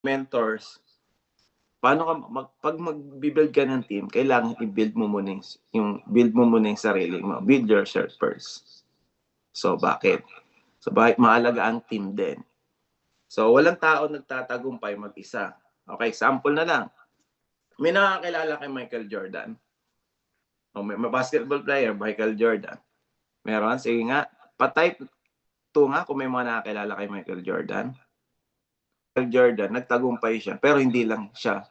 mentors, paano ka pag magbi-build ka ng team, kailangan i-build mo muna build mo muna yung sarili mo. Build yourself first. So, bakit? So, bakit mahalaga ang team din? So, walang tao nagtatagumpay mag-isa. Okay, sample na lang. May nakakilala kay Michael Jordan. O, may basketball player, Michael Jordan. Meron? Sige nga. Pa-type 2 nga kung may mga nakakilala kay Michael Jordan. Michael Jordan, nagtagumpay siya, pero hindi lang siya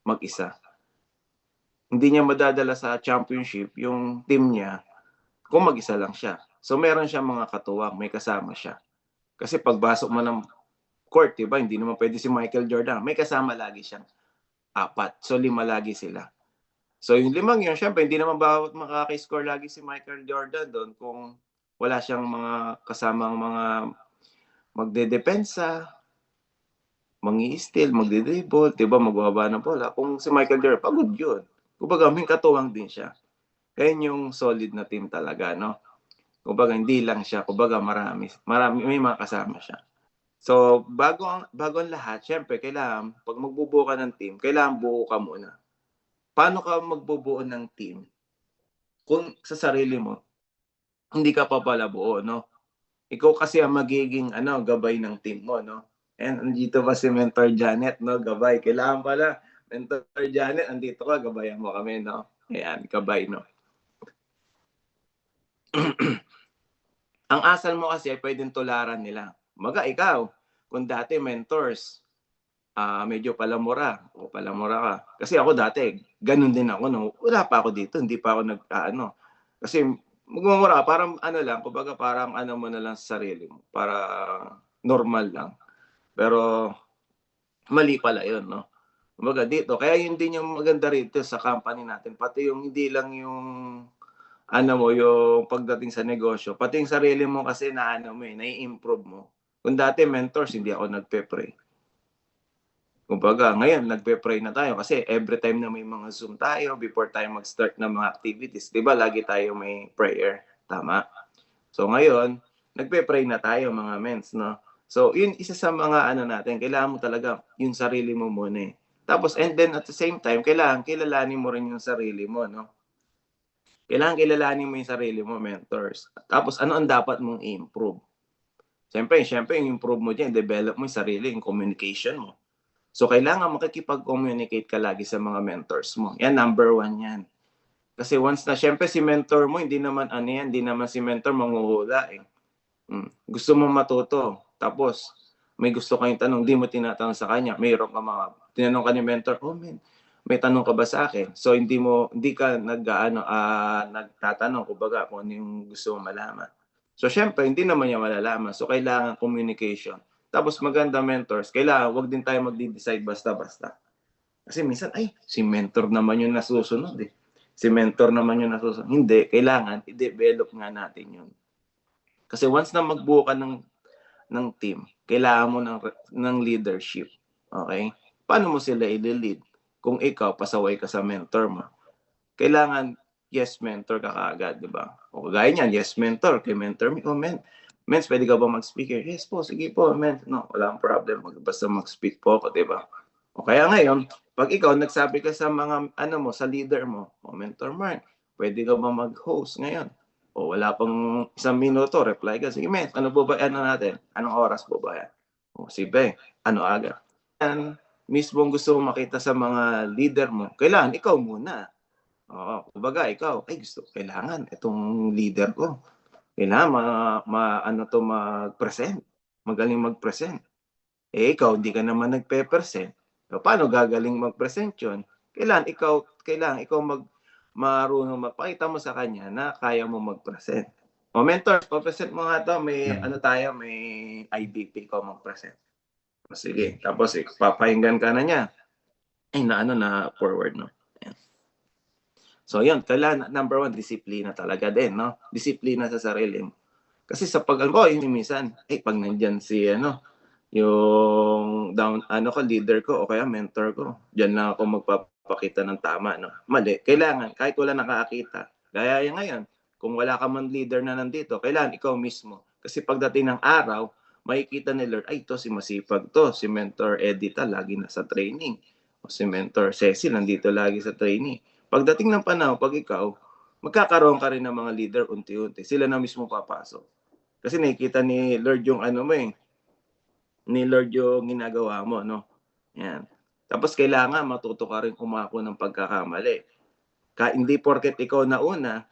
mag-isa. Hindi niya madadala sa championship yung team niya kung mag-isa lang siya. So, meron siya mga katuwang, may kasama siya. Kasi pagbasok mo ng court, diba, hindi naman pwede si Michael Jordan. May kasama lagi siyang 4. So, 5 lagi sila. So, yung 5 yun, syempre, hindi naman bawat makaka-score lagi si Michael Jordan doon kung wala siyang mga kasamang mga magdedepensa, mangi-steal, magde-dribble, diba, magbaba ng bola. Kung si Michael Jordan, pagod yun. Kumbaga, may katuwang din siya. Kaya yung solid na team talaga, no? Kumbaga, hindi lang siya. Kumbaga, marami, may mga kasama siya. So, bago ang lahat, syempre, kailangan, pag magbubuo ka ng team, kailangan buo ka muna. Paano ka magbubuo ng team? Kung sa sarili mo, hindi ka pa pala buo, no? Ikaw kasi ang magiging gabay ng team mo, no? And andito pa si Mentor Janet, no? Gabay. Kailangan pala, Mentor Janet, andito ka, gabayan mo kami, no? Ayan, gabay, no? Ang asal mo kasi ay pwedeng tularan nila. Maga, ikaw, kung dati mentors, medyo palamura ka. Kasi ako dati, ganun din ako. No? Wala pa ako dito, hindi pa ako Kasi magmumura, parang lang, kumbaga parang mo na lang sa sarili mo. Para normal lang. Pero mali pala yun, no? Kumbaga dito, kaya yun din yung maganda rito sa company natin. Pati yung hindi lang yung yung pagdating sa negosyo, pati yung sarili mo kasi nai-improve mo. Kung dati mentors, hindi ako nagpe-pray. Kumbaga, ngayon, nagpe-pray na tayo kasi every time na may mga Zoom tayo, before tayo mag-start ng mga activities, di ba, lagi tayo may prayer. Tama? So, ngayon, nagpe-pray na tayo, mga mens, no? So, yun, isa sa mga natin, kailangan mo talaga yung sarili mo muna eh. Tapos, and then at the same time, kailangan kilalanin mo rin yung sarili mo, no? Kailangan kilalanin mo yung sarili mo, mentors. Tapos, ano ang dapat mong i-improve? Siyempre, yung improve mo dyan, develop mo yung sarili, yung communication mo. So, kailangan makikipag-communicate ka lagi sa mga mentors mo. Yan, number 1 yan. Kasi once na, siyempre si mentor mo, hindi naman hindi naman si mentor manghuhula eh. Gusto mo matuto, tapos may gusto kayong tanong, di mo tinatanong sa kanya, mayroon ka tinanong ka ni mentor, may tanong ka ba sa akin? So hindi ka nagtatanong kumbaga kung ano yung gusto mo malaman. So syempre hindi naman niya malalaman. So kailangan communication. Tapos maganda mentors, kailangan wag din tayo magde-decide basta-basta. Kasi minsan si mentor naman yung nasusunod eh. Si mentor naman yung nasusunod. Hindi, kailangan i-develop nga natin yun. Kasi once na magbuo ka ng team, kailangan mo ng leadership. Okay? Paano mo sila i-lead? Kung ikaw, pasaway ka sa mentor mo. Kailangan, yes, mentor ka kaagad, di ba? O kagaya niyan, yes, mentor. Kay mentor mo, Mens, pwede ka ba mag-speaker? Yes po, sige po, men. No, wala akong problem. Basta mag-speak po ako, di ba? O kaya ngayon, pag ikaw nagsabi ka sa mga, sa leader mo, mentor Mark, pwede ka ba mag-host ngayon? O wala pang 1 minuto, reply ka. Sige, men, ano po ba, natin? Anong oras po ba yan? O sige, aga? Yan, mismo gusto mo makita sa mga leader mo, kailangan ikaw muna. Oo, kumbaga ikaw, kailangan itong leader ko. Kailangan mag-present. Magaling mag-present. Ikaw, hindi ka naman nagpe-present. Paano gagaling mag-present yun? Kailangan ikaw marunong magpakita mo sa kanya na kaya mo mag-present. O mentor, pa-present mo nga to, may may IBP ko mag-present. O sige, tapos papahinggan ka na niya. Na forward, no? Ayan. So, yun, kailangan, number 1, disiplina talaga din, no? Disiplina sa sarili mo. Kasi sa minsan, pag nandyan yung leader ko o kaya mentor ko, diyan lang ako magpapakita ng tama, no? Mali. Kailangan, kahit wala nakakita, gaya ngayon, kung wala ka man leader na nandito, kailangan ikaw mismo. Kasi pagdating ng araw, makikita ni Lord, ay, ito si masipag to, si Mentor Edita lagi nasa training, o si Mentor Cecil nandito lagi sa training. Pagdating ng panahon, pag ikaw, magkakaroon ka rin ng mga leader unti-unti. Sila na mismo papasok. Kasi nakikita ni Lord yung ano mo eh, ni Lord yung ginagawa mo, no? Yan. Tapos kailangan matuto ka rin umako ng pagkakamali. Hindi porket ikaw na una,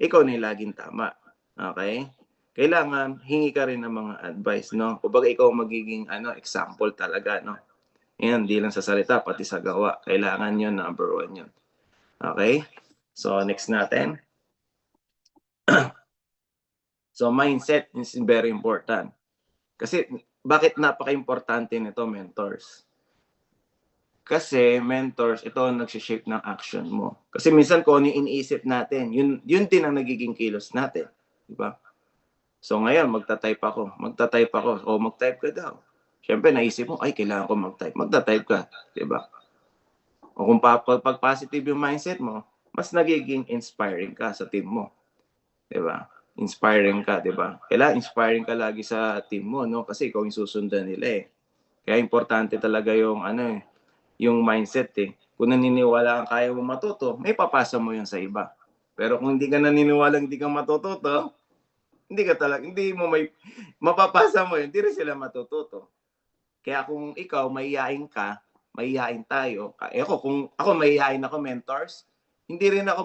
ikaw na yung laging tama. Okay? Kailangan hingi ka rin ng mga advice, no? Kumbaga ikaw magiging example talaga, no? Yan, di lang sa salita, pati sa gawa. Kailangan yun, number 1 yun. Okay? So, next natin. So, mindset is very important. Kasi, bakit napaka-importante nito, mentors? Kasi, mentors, ito ang nagsishape ng action mo. Kasi minsan, kung ano yung iniisip natin, yun din ang nagiging kilos natin. Diba? So, ngayon, magta-type ako. O, mag-type ka daw. Siyempre, naisip mo, ay, kailangan ko mag-type. Magta-type ka. Diba? O kung pag positive yung mindset mo, mas nagiging inspiring ka sa team mo. Diba? Inspiring ka, diba? Kailangan inspiring ka lagi sa team mo, no? Kasi ikaw yung susundan nila eh. Kaya importante talaga yung yung mindset eh. Kung naniniwala kang kaya mo matuto, may papasa mo yun sa iba. Pero kung hindi ka naniniwala hindi ka matututo, hindi mo may mapapasa mo yun, hindi rin sila matututo. Kaya kung ikaw mahihain ka, mahihain tayo. Kung ako mahihain ako, mentors, hindi rin ako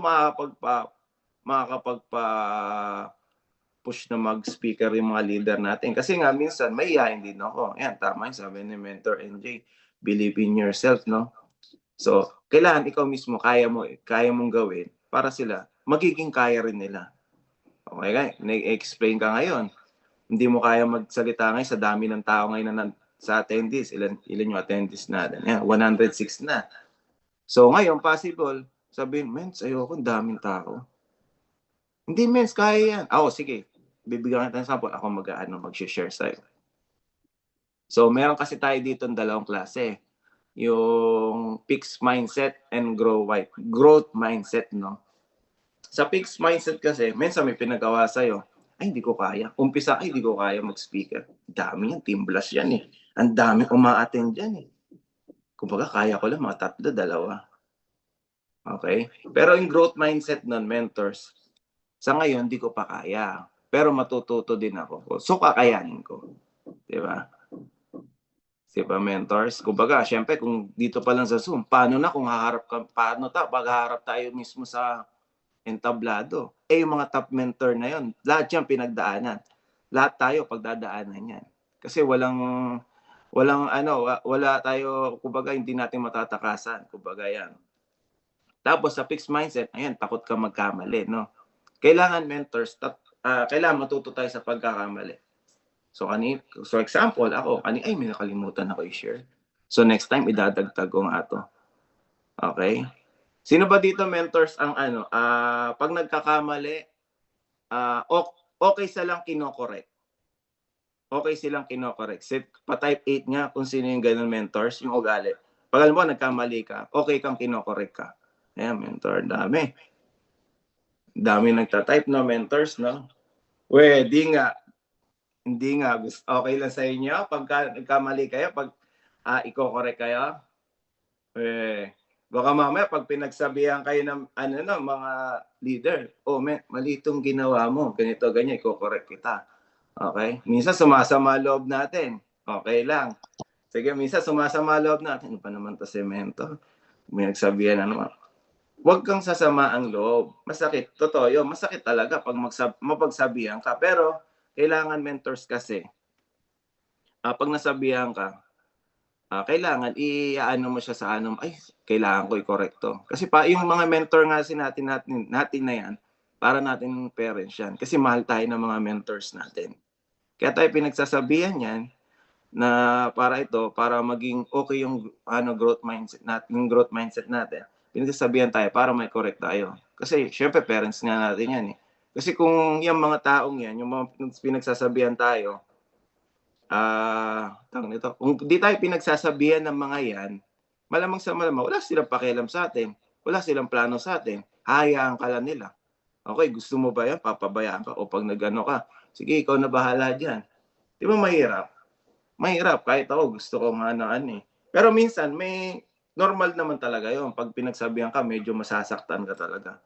makakapagpa-push na mag-speaker yung mga leader natin. Kasi nga minsan mahihain din ako. Yan, tama yung sabi ni Mentor NJ. Believe in yourself, no? So, kailangan ikaw mismo kaya mong gawin para sila magiging kaya rin nila. Okay, nag-explain ka ngayon. Hindi mo kaya magsalita ngayon sa dami ng tao ngayon na sa attendees. Ilan yung attendees natin? Yan, 106 na. So, ngayon, possible, sabihin, mens, ayoko, daming tao. Hindi, mens, kaya yan. Sige. Bibigyan kita ng sample. Ako mag-share sa'yo. So, meron kasi tayo dito ng dalawang klase. Yung fixed mindset and growth mindset, no? Sa fixed mindset kasi, minsan may pinagawa sa'yo, ay, hindi ko kaya. Umpisa, ay, hindi ko kaya mag-speaker. Dami yan, team blast yan eh. Ang dami uma-attend yan eh. Kumbaga, kaya ko lang mga 3, 2. Okay? Pero yung growth mindset nun, mentors, sa ngayon, hindi ko pa kaya. Pero matututo din ako. So, kakayanin ko. Diba? Diba, mentors? Kumbaga, syempre, kung dito pa lang sa Zoom, paano kung pag-harap tayo mismo sa entablado? Yung mga top mentor na yon, lahat yan pinagdaanan. Lahat tayo pagdadaanan yan. Kasi wala tayo, kumbaga, hindi natin matatakasan. Kumbaga yan. Tapos sa fixed mindset, ayan, takot ka magkamali, no? Kailangan mentors, kailangan matuto tayo sa pagkakamali. So example, ako, may nakalimutan ako i-share. So next time, idadagdag ko nga ito. Okay? Sino ba dito, mentors, ang pag nagkakamali, okay silang kinokorek. Okay silang kinokorek. Pa-type 8 nga kung sino yung ganun, mentors, yung ugali. Pag alam mo, nagkamali ka, okay kang kinokorek ka. Ayan, mentor, dami. Dami nagta-type, no, mentors, no? Hindi nga. Okay lang sa inyo pag nagkamali kayo, pag i-correct kayo. Baka mamaya pag pinagsabihan kayo ng mga leader, mali itong ginawa mo, ganito, ganyan, i-correct kita. Okay? Minsan sumasama loob natin. Okay lang. Sige, minsan sumasama loob natin. Ano pa naman to, semento? May nagsabihan Huwag kang sasama ang loob. Masakit. Totoo yun. Masakit talaga pag mapagsabihan ka. Pero, kailangan mentors kasi, pag nasabihan ka, kailangan i-ano mo siya sa kailangan ko i-correct to. Kasi yung mga mentor nga natin na yan, para natin parents yan. Kasi mahal tayo ng mga mentors natin. Kaya tayo pinagsasabihan yan na para maging okay yung growth mindset natin. Pinagsasabihan tayo para may correct tayo. Kasi syempre parents nga natin yan eh. Kasi kung yung mga taong yan, yung mga pinagsasabihan tayo, kung di tayo pinagsasabihan ng mga yan, malamang wala silang pakialam sa atin. Wala silang plano sa atin. Hayaan ka lang nila. Okay, gusto mo ba yan? Papabayaan ka. O pag nag-ano ka, sige, ikaw na bahala dyan. Di ba mahirap? Mahirap kahit ako gusto ko nga na ano, eh. Pero minsan may normal naman talaga yun 'pag pinagsabihan ka medyo masasaktan ka talaga.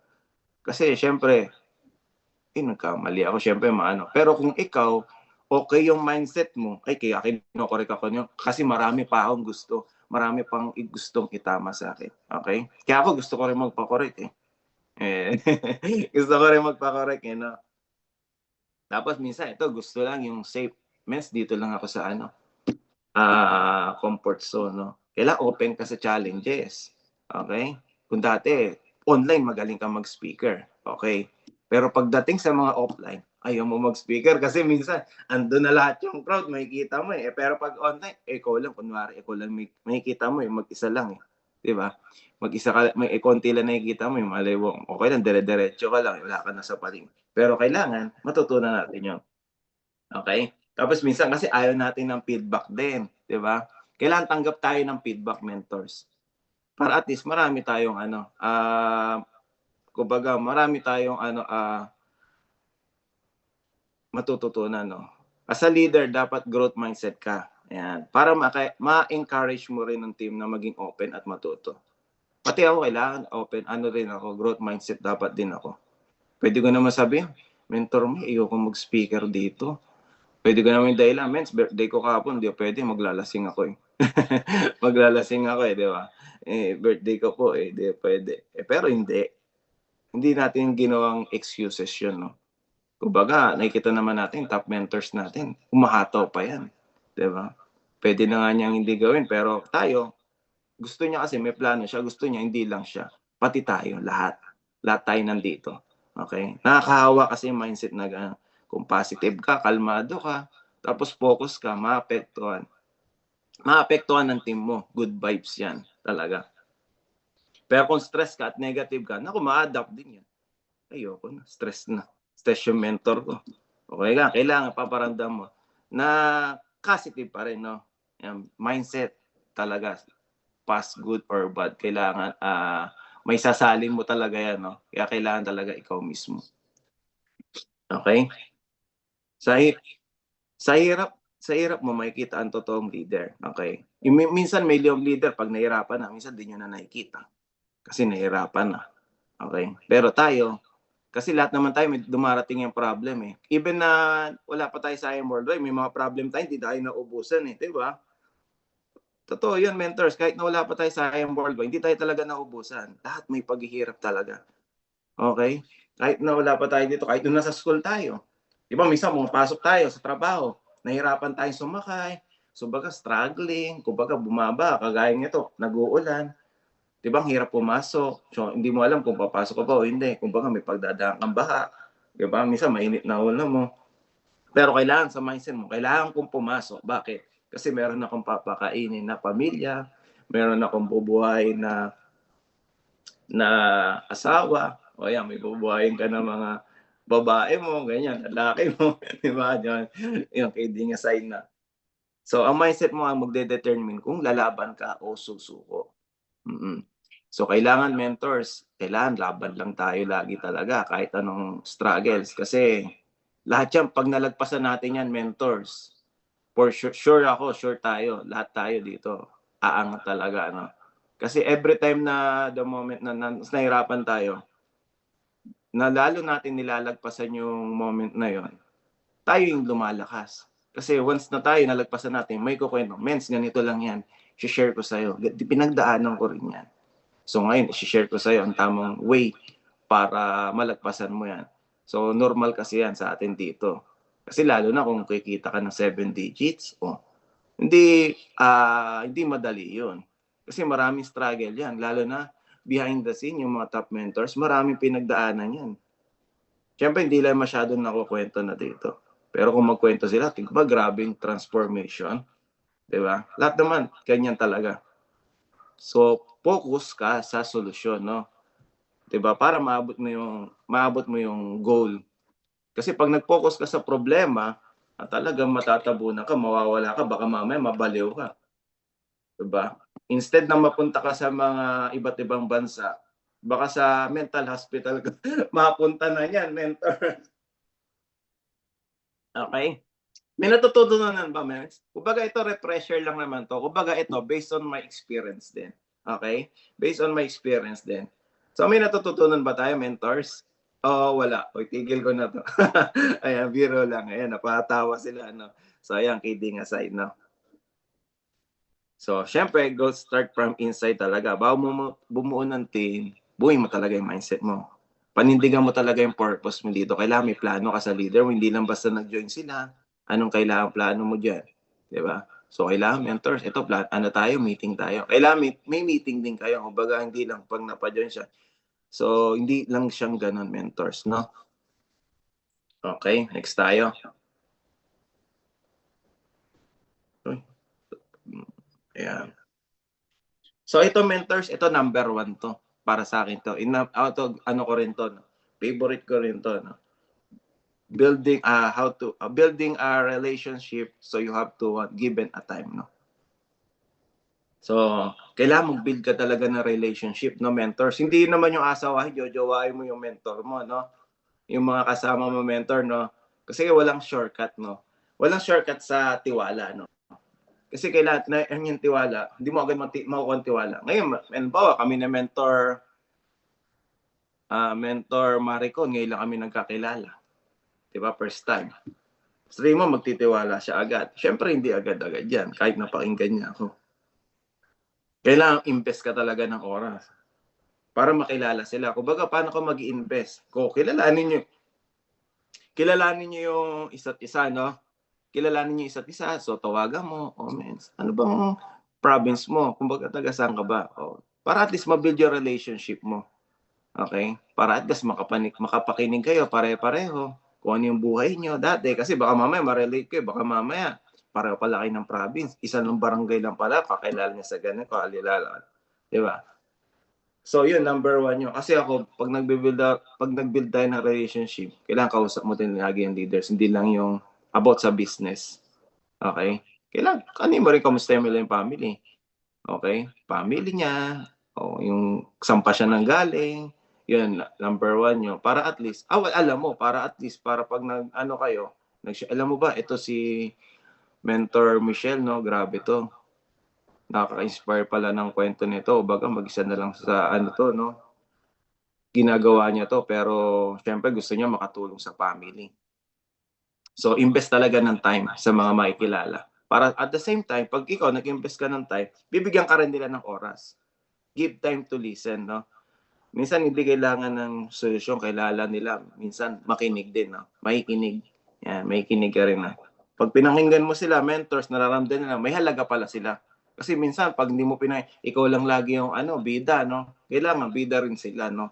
Kasi siyempre, nagkamali ako siyempre maano. Pero kung ikaw, okey yung mindset mo, ay kaya kino-correct ako niyo kasi marami pa akong gusto, marami pang gustong itama sa'kin, okey? Kaya ako gusto ko rin magpa-correct, eh. Eh, gusto ko rin magpa-correct, eh, 'no? Tapos minsan ito gusto lang yung safe, "Mens dito lang ako sa ano, comfort zone 'no." Kailangan open ka sa challenges, okey? Kung dati online magaling kang mag-speaker, okey. Pero pagdating sa mga offline, ayaw mo mag-speaker kasi minsan andun na lahat yung crowd makikita mo, eh. Pero 'pag online, ikaw lang kunwari ikaw lang makikita mo, eh, mag-isa lang, eh, 'di ba? Mag-isa ka may konti lang nakikita mo, eh, malay mo okey lang dire-diretso ka lang, wala ka na sa paling. Pero kailangan matutunan natin yun. Okey? Tapos minsan kasi ayaw natin ng feedback din, 'di ba? Kailangan tanggap tayo ng feedback, mentors. Para at least marami tayong ano, kumbaga marami tayong ano, matututunan 'no. As a leader dapat growth mindset ka, ayan. Para ma-encourage mo rin ang team na maging open at matuto. Pati ako kailangan open ano rin ako, growth mindset dapat din ako. Puwede ko naman sabihin, "Mentor mo, ayokong mag-speaker dito." Puwede ko naman yung dahilan, "Mens birthday ko kahapon, 'di puwede maglalasing ako, eh." Maglalasing ako, eh, 'di ba? Eh, birthday ko po, eh, 'di puwede. Eh, pero hindi natin ginawang excuses 'yun 'no. Kumbaga nakikita naman natin top mentors natin, humahataw pa 'yan, 'di ba? Puwede na nga niyang hindi gawin pero tayo, gusto niya kasi may plano siya, gusto niya hindi lang siya, pati tayo lahat. Lahat tayo nandito, okey? Nakakahawa kasi yung mindset na gano'n. Kung positive ka, kalmado ka, tapos focus ka, maapektuhan ng team mo, good vibes 'yan talaga. Pero kung stress ka at negative ka, naku maa-adapt din 'yan. Ayoko na, stress yung mentor ko. Okey lang, kailangan paparamdam mo na positive pa rin 'no, yang mindset talaga, past good or bad kailangan, maisasalin mo talaga 'yan 'no, kaya kailangan talaga ikaw mismo, okey? Sa hi sa hirap mo makikita ang totoong leader, okey? Yung minsan may yung leader 'pag nahirapan na, minsan di niyo na nakikita, kasi nahirapan na, okey? Pero tayo, kasi lahat naman tayo may dumarating yang problem, eh. Even na wala pa tayo sa IM Worldwide, may mga problem tayo hindi tayo nauubusan, eh, 'di ba? Totoo 'yun mentors, kahit na wala pa tayo sa IM Worldwide, hindi tayo talaga nauubusan. Lahat may paghihirap talaga, okey? Kahit na wala pa tayo dito, kahit nung nasa school tayo, 'di ba minsan pumapasok tayo sa trabaho, nahirapan tayong sumakay, kumbaga struggling, kumbaga bumaba, kagaya nito, nag-uulan, 'di ba ang hirap pumasok, so hindi mo alam kung papasok ka ba o hindi, kumbaga may pagdadaan kang baha, 'di ba, minsan mainit na ulo mo. Pero kailangan sa mindset mo, kailangan kong pumasok, bakit? Kasi meron akong papakainin na pamilya, meron akong bubuhayin na asawa, o ayan may bubuhayin ka ng mga babae mo, ganyan, lalaki mo, 'di ba, diyan, yung kidding aside na. So ang mindset mo ang magde-determine kung lalaban ka o susuko. Mm. So kailangan mentors, kailangan laban lang tayo lagi talaga kahit anong struggles kasi lahat 'yan 'pag nalagpasan natin 'yan mentors, for sure ako, sure tayo, lahat tayo dito aangat talaga ano. Kasi every time na the moment na nahirapan tayo, na lalo natin nilalagpasan yung moment na yon, tayo yung lumalakas. Kasi once na tayo nalagpasan natin, may kukuwento, "Mens ganito lang 'yan, she-share ko sa'yo, pinagdaanan ko rin 'yan." So ngayon i-she-share ko sa'yo ang tamang way para malagpasan mo 'yan. So normal kasi 'yan sa atin dito. Kasi lalo na kung kikita ka ng 7 digits, hindi madali 'yun. Kasi maraming struggle 'yan, lalo na behind the scene yung mga top mentors, maraming pinagdaanan 'yan. Siyempre hindi lang masyadong nakukuwento na dito. Pero kung magkuwento sila, 'di ba grabeng transformation, 'di ba? Lahat naman ganyan talaga. So focus ka sa solusyon 'no. 'Di ba, para maabot mo yung goal. Kasi 'pag nag-focus ka sa problema, talagang matatabunan ka, mawawala ka, baka mamaya mabaliw ka, 'di ba? Instead na mapunta ka sa mga iba't ibang bansa, baka sa mental hospital ka mapunta na niyan mentor, okey? May natututunan ba, Mens? Kumbaga ito refresher lang naman 'to. Kumbaga ito based on my experience din, okey? Based on my experience din. So may natututunan ba tayo, mentors? Oo, wala. Uy, tigil ko na 'to. Ayan, biro lang. Ayan, napatawa sila 'no. So ayan, kidding aside 'no. So siyempre go start from inside talaga. Bago mo bumuo ng team, buuin mo talaga yung mindset mo. Panindigan mo talaga yung purpose mo dito. Kailangan may plano ka sa leader mo, hindi lang basta nag-join sila. Anong kailangan plano mo diyan, 'di ba? So kailangan mentors, ito plan ano tayo, meeting tayo. Kailangan may meeting din kayo. Kumbaga hindi lang 'pag napa-join siya. So hindi lang siyang gano'n mentors, 'no? Okay, next tayo. Uy, ayan. So ito mentors, ito number one 'to, para sa akin 'to. Out of ano ko rin 'to, no? Favorite ko rin 'to, no? Building a relationship, so you have to given a time, no? So kailangan mag-build ka talaga ng relationship, no, mentors. Hindi naman yung asawahin, jojowain mo yung mentor mo, no? Yung mga kasama mo mentor, no? Kasi walang shortcut, no? Walang shortcut sa tiwala, no? Kasi kailangan na-earn yung tiwala, hindi mo agad makukuha ang tiwala. Ngayon, halimbawa kami na mentor Maricon, ngayon lang kami nagkakilala. 'Di ba? First time. Sabihin mo magtitiwala siya agad. Siyempre hindi agad-agad yan, kahit napakinggan niya ako. Kailangan invest ka talaga ng oras para makilala sila. Kumbaga, paano ka mag-i-invest? Kilalanin niyo yung isa't isa, no? Kilalanin niyo isa't isa. So, tawagan mo, oh, mens, ano bang province mo? Kumbaga, taga saan ka ba? Oh, para at least ma-build yung relationship mo. Okay? Para at least makapakinig kayo pare-pareho kung ano yung buhay nyo dati. Kasi baka mamaya ma-relate kayo, baka mamaya pareho pala kayo ng province. Isa ng barangay lang pala, kakilala niya sa ganun, kakilala. Di ba? So yun, number one yun. Kasi ako, pag nag-build tayo ng relationship, kailangan kausap mo din lagi yung leaders. Hindi lang yung about sa business. Okay? Kailangan, kanin mo rin kamusta mo yung family. Okay? Family niya, o yung saan pa siya nanggaling, yun, number one yun. Para at least, alam mo, para at least, para pag ano kayo, alam mo ba, ito si Mentor Michelle, no? Grabe to. Nakaka-inspire pala ng kwento nito. Baga, mag-isa na lang sa ano to, no? Ginagawa niya to, pero syempre gusto niya makatulong sa family. So, invest talaga ng time sa mga makikilala. Para at the same time, pag ikaw nag-invest ka ng time, bibigyan ka rin nila ng oras. Give time to listen, no? Minsan hindi kailangan ng solusyon, kailangan nila minsan makinig din, no? Makikinig. Yan, makikinig ka rin na. Pag pinakinggan mo sila, mentors, nararamdaman nila, may halaga pala sila. Kasi minsan, pag hindi mo ikaw lang lagi yung bida, no? Kailangan bida rin sila, no?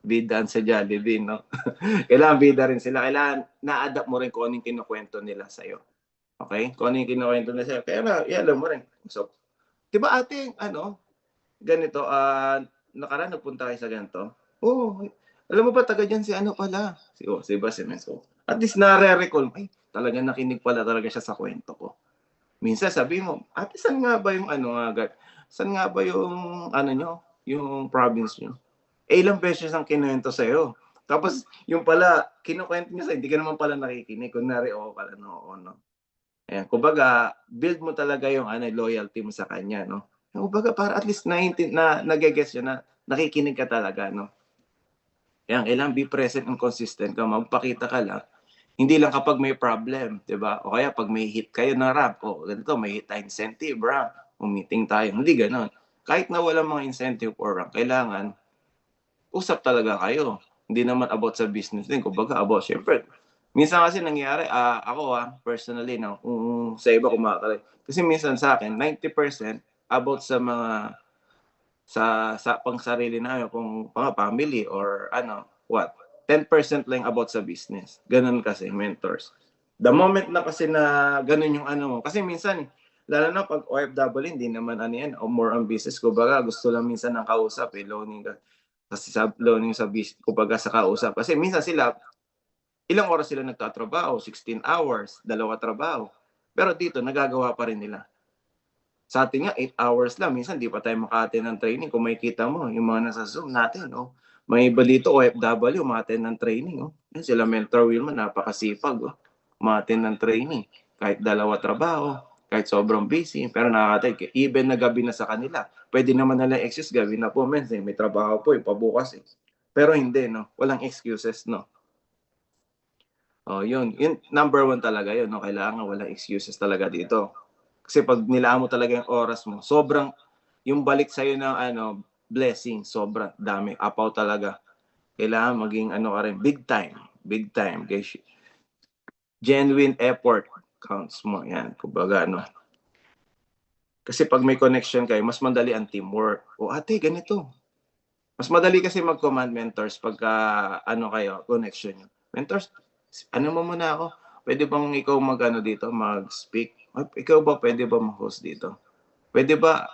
Bidaan sa Jollibee, no? Kailangan bida rin sila. Kailangan na-adapt mo rin kung anong kinukwento nila sa'yo. Okay? Kung ano yung kinukwento nila sa'yo. Kaya alam mo rin. So, di ba ate, ganito, nakaraan nagpunta kayo sa ganito? Oo. Alam mo ba, taga dyan si ano pala? Si Basimes. At least nare-recall, ay, talaga nakinig pala talaga siya sa kwento ko. Minsan sabi mo, ate, saan nga ba yung saan nga ba yung nyo, yung province nyo? Ilang beses ang kinuwento sa'yo. Tapos, yung pala, kinukwento niya sa'yo, hindi ka naman pala nakikinig. Kunwari, oo pala, no, no. Ayan, kumbaga, build mo talaga yung loyalty mo sa kanya, no? Kumbaga, para at least nagigets siya na nakikinig ka talaga, no? Ayan, kailangan be present and consistent ka. Magpakita ka lang. Hindi lang kapag may problem, di ba? O kaya pag may hit kayo na rap, ganito, may hit tayo incentive, rap, meeting tayo. Hindi ganon. Kahit na walang mga incentive or rank, kailangan usap talaga kayo. Hindi naman about sa business din. Kumbaga, about, syempre, minsan kasi nangyari, ako personally, no, kung sa iba kumakalit. Kasi minsan sa akin, 90% about sa mga, sa pang sarili namin, kung mga family or 10% lang about sa business. Ganun kasi, mentors. The moment na kasi na ganun yung mo, kasi minsan, lalo na pag OFW, hindi naman yan, o more on business, kumbaga, gusto lang minsan ng kausap, loaning ka. Kasi sa loaning sa business, kumbaga sa kausap. Kasi minsan sila, ilang oras sila nagtatrabaho, 16 hours, 2 trabaho. Pero dito, nagagawa pa rin nila. Sa atin nga, 8 hours lang. Minsan, di pa tayo maka-attend ng training. Kung makikita mo, yung mga nasa Zoom natin, may iba dito, OFW, ma-attend ng training. Yan, sila Mentor Wilman, napakasipag, ma-attend ng training. Kahit dalawa trabaho, kahit sobrang busy, pero nakaka-take. Even na gabi na sa kanila. Pwede naman nila excuse, gabi na po, men, may trabaho po, pabukas eh. Pero hindi, no? Walang excuses, no? Oh, yun. Yun, number one talaga yun, no? Kailangan walang excuses talaga dito. Kasi pag nilaan mo talaga yung oras mo, sobrang, yung balik sa'yo ng ano, blessing, sobrang dami. Apaw talaga. Kailangan maging ano ka rin, big time. Big time. Kaya genuine effort counts mo. Yan, kumbaga ano. Kasi pag may connection kayo, mas madali ang teamwork. O ate, ganito. Mas madali kasi mag-command mentors pagka ano kayo, connection nyo. Mentors, ano mo muna ako? Pwede bang ikaw mag-ano dito, mag-speak? Ikaw ba pwede ba mag-host dito? Pwede ba,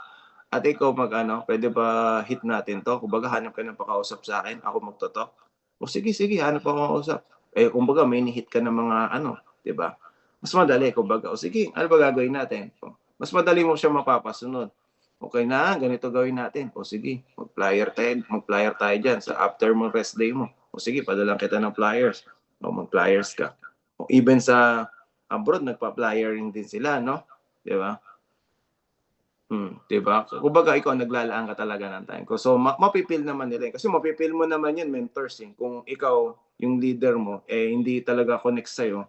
ate ikaw mag-ano, pwede ba hit natin to? Kumbaga hanap ka ng pakausap sa akin, ako magtotok. O sige, sige, hanap ako makausap. Eh, kumbaga may ni-hit ka ng mga ano, di ba? Mas madali, kumbaga, o sige, ano ba gagawin natin? Mas madali mo siya mapapasunod. Okay na, ganito gawin natin. O sige, mag-flyer tayo dyan sa after mo rest day mo. O sige, padalang kita ng flyers. O mag-flyers ka. O even sa abroad, nagpa-flyering din sila, no? Di ba? 'Di ba? Kumbaga ikaw naglalaan ka talaga ng time ko. So mapipil naman nila yun. Kasi mapipil mo naman yun mentors eh. Kung ikaw yung leader mo eh hindi talaga connect sa'yo,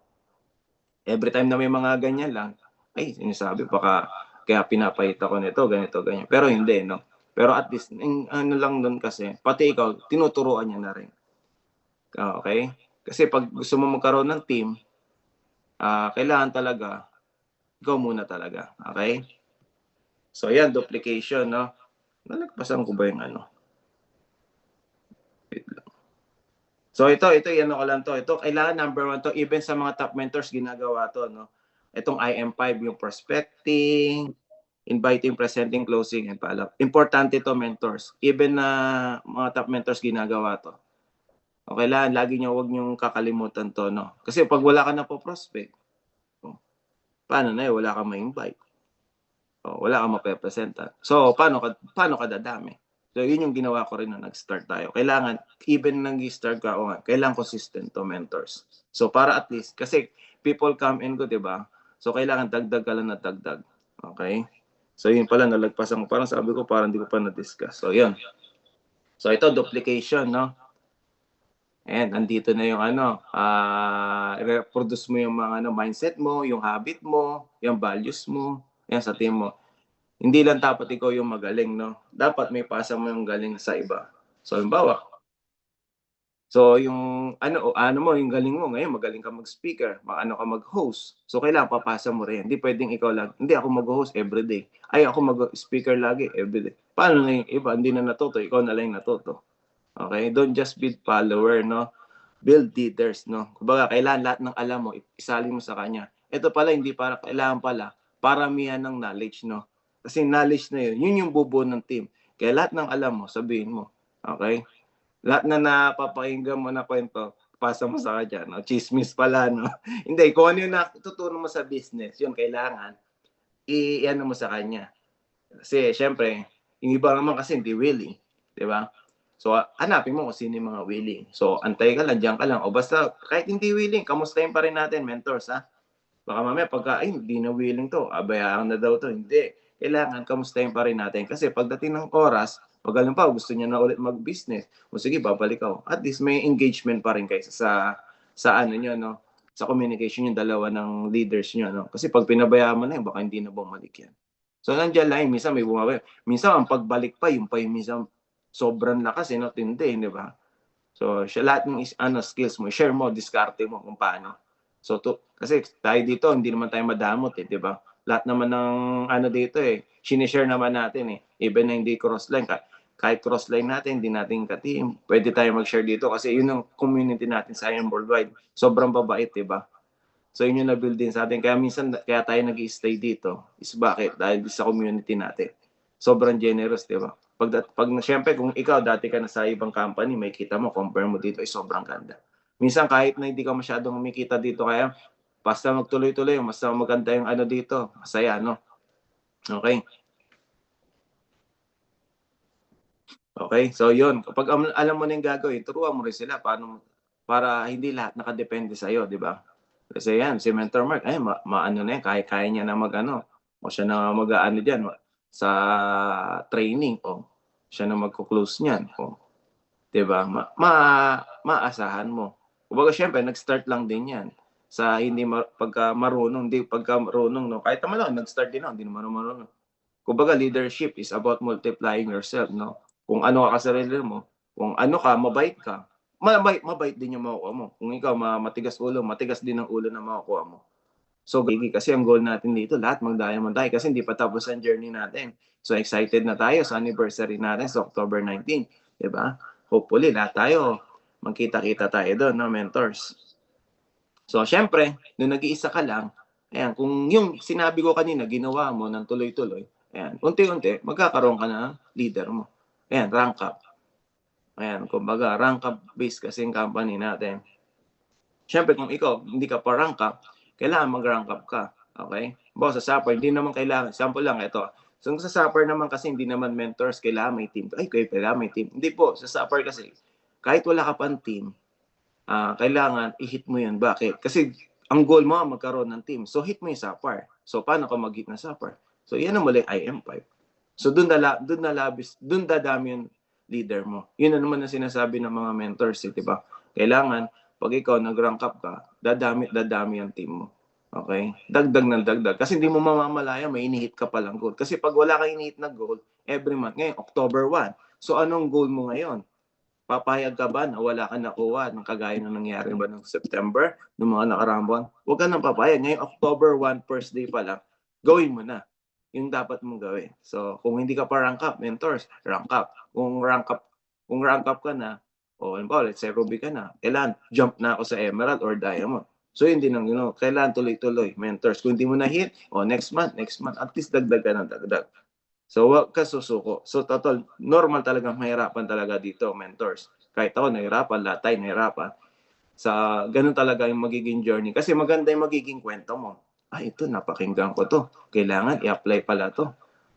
every time na may mga ganyan lang, ay sinasabi baka kaya pinapahita ko nito, ganito, ganyan. Pero hindi, no? Pero at least, ano lang nun kasi, pati ikaw, tinuturuan niya na rin. Okay? Kasi pag gusto mo magkaroon ng team, kailangan talaga, ikaw muna talaga. Okay? So yan, duplication, no? Nalagpasan ko ba yung ano? Wait lang. So ito, ano ko lang to. Ito, kailangan number one to. Even sa mga top mentors, ginagawa to, no? Itong IM5, yung prospecting, inviting, presenting, closing, and follow-up. Importante to, mentors. Even na mga top mentors, ginagawa to. O kailangan, lagi nyo, huwag nyo kakalimutan to, no? Kasi pag wala ka na po prospect, paano na yun? Wala kang ma-invite. Wala kang mapepresenta. So, paano ka dadami? So, yun yung ginawa ko rin na nag-start tayo. Kailangan, even nag-start ka, kailangan consistent to mentors. So, para at least, kasi people come and go, di ba? So, kailangan dagdag ka lang na dagdag. Okay? So, yun pala, nalagpasan ko. Parang sabi ko, parang hindi ko pa na-discuss. So, yun. So, ito, duplication, no? And nandito na yung ano, reproduce mo yung mga ano, mindset mo, yung habit mo, yung values mo, yan sa team mo. Hindi lang dapat ikaw yung magaling, no? Dapat may pasa mo yung galing sa iba. So, halimbawa, so yung ano mo, yung galing mo, ngayon magaling ka mag-speaker, ano ka mag-host. So, kailangan papasa mo rin. Hindi pwedeng ikaw lang, hindi ako mag-host everyday. Ay, ako mag-speaker lagi everyday. Paano na yung iba? Hindi na natuto, ikaw na lang natuto. Okay? Don't just be follower, no? Build leaders, no? Kumbaga, kailangan lahat ng alam mo, isali mo sa kanya. Ito pala, hindi para, kailangan pala, paramihan ng knowledge, no? Kasi knowledge na yun, yun yung bubuo ng team. Kaya lahat ng alam mo, sabihin mo. Okay? Lahat na napapakinggan mo na kwento, pasa mo sa kanya, no? Chismis pala, no? Hindi, kung ano yung natutunan mo sa business, yun kailangan, i-ano mo sa kanya. Kasi, syempre, yung iba naman kasi hindi willing. Di ba? So, hanapin mo kung sino yung mga willing. So, antay ka lang, diyan ka lang. O basta, kahit hindi willing, kamustahin pa rin natin, mentors, ha? Baka mamaya, pagka, ay, hindi na willing to, abayaan na daw to. Hindi. Kailangan, kamustahin pa rin natin. Kasi pagdating ng oras, pag alam pa, gusto niya na ulit mag-business, o sige, babalik ako. At least, may engagement pa rin kayo sa ano nyo, no? Sa communication yung dalawa ng leaders nyo, no? Kasi pag pinabayaan mo na yun, baka hindi na bumalik yan. So, nandiyan lang, minsan may bumabalik. Minsan, ang pagbalik pa, yung pa yung minsan sobrang lakas, no? Tindi, di ba? So, siya lahat ng skills mo, share mo, diskarte mo kung paano. So, kasi tayo dito, hindi naman tayo madamot, di ba? Lahat naman ng dito sinishare naman natin Even na hindi crossline, kahit crossline natin, hindi natin ka-team, pwede tayo mag-share dito kasi yun ang community natin sa IM Worldwide. Sobrang babait, di ba? So, yun yung na-build din sa atin. Kaya minsan, kaya tayo nag-i-stay dito is bakit? Dahil sa community natin. Sobrang generous, di ba? Siyempre, kung ikaw dati ka na sa ibang company, may kita mo, compare mo dito, ay sobrang ganda. Minsan, kahit na hindi ka masyadong kumikita dito, kaya basta magtuloy-tuloy, basta maganda yung dito, masaya, no? Okay? Okay? So, yun. Kapag alam mo na yung gagawin, turuan mo rin sila para hindi lahat nakadepende sa'yo, di ba? Kasi yan, si Mentor Mark, ay, maano na yan, kaya niya na mag-ano, o siya na mag-ano dyan, sa training, o siya na magko-close niyan, o, diba? Maasahan mo. Kumbaga, syempre, nag-start lang din yan sa hindi pagka marunong, hindi pagka marunong, no? Kahit naman lang, nag-start din ako, hindi naman marunong. Kumbaga, leadership is about multiplying yourself, no? Kung ano ka sa sarili mo, kung ano ka, mabait ka, mabait din yung makukuha mo. Kung ikaw matigas ulo, matigas din ang ulo na makukuha mo. So, kasi ang goal natin dito, lahat mag-diamond tayo kasi hindi pa tapos ang journey natin. So, excited na tayo sa anniversary natin sa October 19. Diba? Hopefully, lahat tayo magkita-kita tayo doon, no, mentors. So, syempre, nung nag-iisa ka lang, ayan, kung yung sinabi ko kanina, ginawa mo ng tuloy-tuloy, ayan, unti-unti, magkakaroon ka na leader mo. Ayan, rank up. Ayan, kumbaga, rank up based kasi yung company natin. Syempre, kung ikaw, hindi ka pa rank up, kailangan mag-rank up ka. Okay? Bo, sa Sapper, hindi naman kailangan. Sample lang ito. So, sa Sapper naman kasi, hindi naman mentors, kailangan may team. Ay, kailangan may team. Hindi po, sa Sapper kasi, kahit wala ka pang team, kailangan i-hit mo yan. Bakit? Kasi, ang goal mo, magkaroon ng team. So, hit mo yung Sapper. So, paano ka mag-hit ng Sapper? So, yan ang muli, IM5. So, doon dadami yung leader mo. Yun na naman ang sinasabi ng mga mentors, di ba? Kailangan, pag ikaw nag-rank up ka, dadami ang team mo. Okay? Dagdag ng dagdag. Kasi hindi mo mamamalaya, may inihit ka palang goal. Kasi pag wala kang inihit na goal, every month, ngayon, October 1. So, anong goal mo ngayon? Papayag ka ba na wala ka nakuha ng kagaya ng nangyari ba ng September, ng mga nakaraang buwan? Huwag ka nang papayag. Ngayon, October 1, first day pa lang, gawin mo na yung dapat mong gawin. So, kung hindi ka pa rank up, mentors, rank up. Kung rank up ka na, o let's say Ruby ka na, kailangan jump na ako sa Emerald or Diamond. So, hindi nang, kailangan tuloy-tuloy, mentors. Kung hindi mo na hit, next month, at least dagdag ka ng dagdag. So, wag ka susuko. So, total, normal talagang mahirapan talaga dito, mentors. Kahit ako, nahirapan, lahat tayo nahirapan. Sa ganun talaga yung magiging journey. Kasi maganda yung magiging kwento mo. Ito, napakinggan ko to. Kailangan i-apply pala to.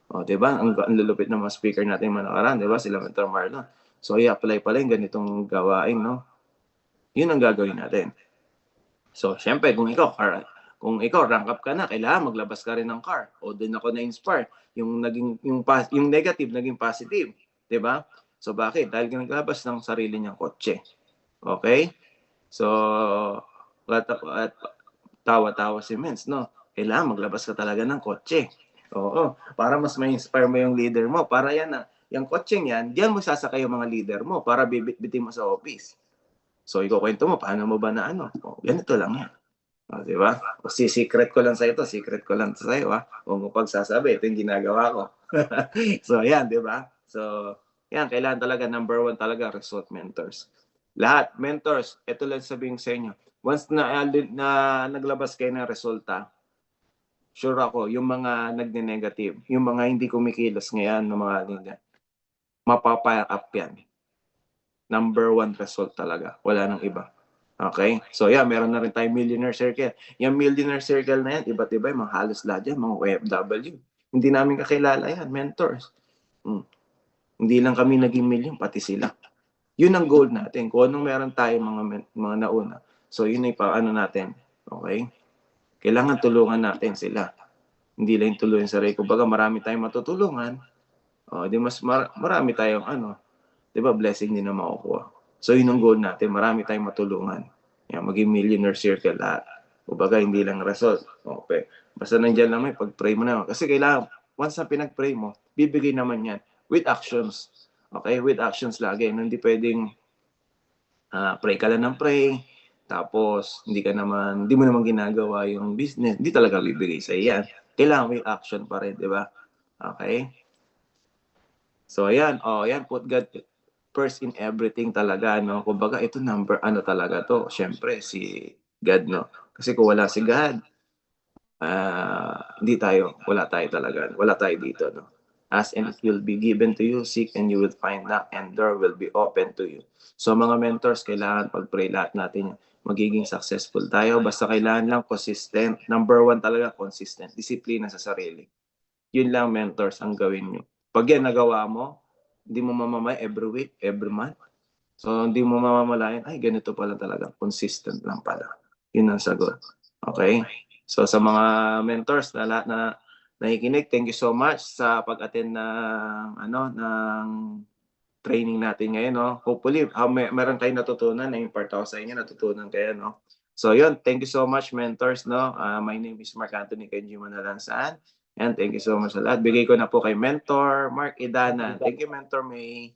O, diba? Ang lulupit ng mga speaker natin mga nakaraan, diba? Sila Mentor Marlon. So, i-apply pala yung ganitong gawain, no? Yun ang gagawin natin. So, syempre, kung ikaw rank up ka na, kailangan maglabas ka rin ng car. O doon ako na-inspire. Yung negative naging positive, 'di ba? So bakit? Dahil naglabas ng sarili niyang kotse. Okay? So at tawa-tawa si Mens, no? Kailangan maglabas ka talaga ng kotse. Oo, para mas ma-inspire mo yung leader mo. Para yan na, yung kotseng yan, diyan mo sasakay yung mga leader mo para bibit-bitin mo sa office. So, ikukwento mo, paano mo ba na ano? Ganito lang yan. Di ba? Secret ko lang sa ito, secret ko lang sa iyo, ha? Huwag mo pagsasabi, ito yung ginagawa ko. So, yan, di ba? So, yan, kailangan talaga, number one talaga, result mentors. Lahat, mentors, ito lang sabihin sa inyo. Once na naglabas kayo ng resulta, sure ako, yung mga nagne-negative, yung mga hindi kumikilos ngayon, ng mga linya, mapapa-up yan. Number one result talaga. Wala nang iba. Okay? So yeah, meron na rin tayong millionaire circle. Yung millionaire circle na yan, iba't iba yung mga halos lahat yan, mga OFW. Hindi namin kakilala yan, mentors. Hindi lang kami naging million, pati sila. Yun ang goal natin. Kung anong meron tayo mga nauna. So yun ay paano natin. Okay? Kailangan tulungan natin sila. Hindi lang tulungan sa sarili. Kumbaga marami tayong matutulungan. Di mas marami tayong di ba, blessing din na makukuha. So yun ang goal natin. Marami tayong matulungan. Yan, maging millionaire circle lahat. Kumbaga, hindi lang result. Okay. Basta nandiyan naman, pag-pray mo naman. Kasi kailangan, once na pinag-pray mo, bibigay naman yan with actions. Okay? With actions lagi. Hindi pwedeng pray ka lang ng pray, tapos hindi mo naman ginagawa yung business. Hindi talaga bibigay sa yan. Kailangan with action pa rin, di ba? Okay? So, ayan. Ayan, put God first in everything talaga, no? Kumbaga, ito talaga to. Siyempre, si God, no? Kasi kung wala si God, wala tayo dito, no? Ask and it will be given to you, seek and you will find, knock and door will be open to you. So mga mentors, kailangan pag-pray lahat natin yan. Magiging successful tayo, basta kailangan lang consistent. Number one talaga, consistent. Disiplina sa sarili. Yun lang, mentors, ang gawin nyo. Pag yan nagawa mo, hindi mo mamamay every week, every month. So, hindi mo mamamalayan, ay, ganito pala talaga. Consistent lang pala. Yun ang sagot. Okay? So sa mga mentors na lahat na nakikinig, thank you so much sa pag-attend ng training natin ngayon, no? Hopefully, meron kayong natutunan, na-impart ako sa inyo, natutunan kayo, no? So yun, thank you so much, mentors, no? My name is Mark Anthony Kenji Manalansan. And thank you so much sa lahat. Bigay ko na po kay Mentor Mark Idana. Thank you, Mentor May.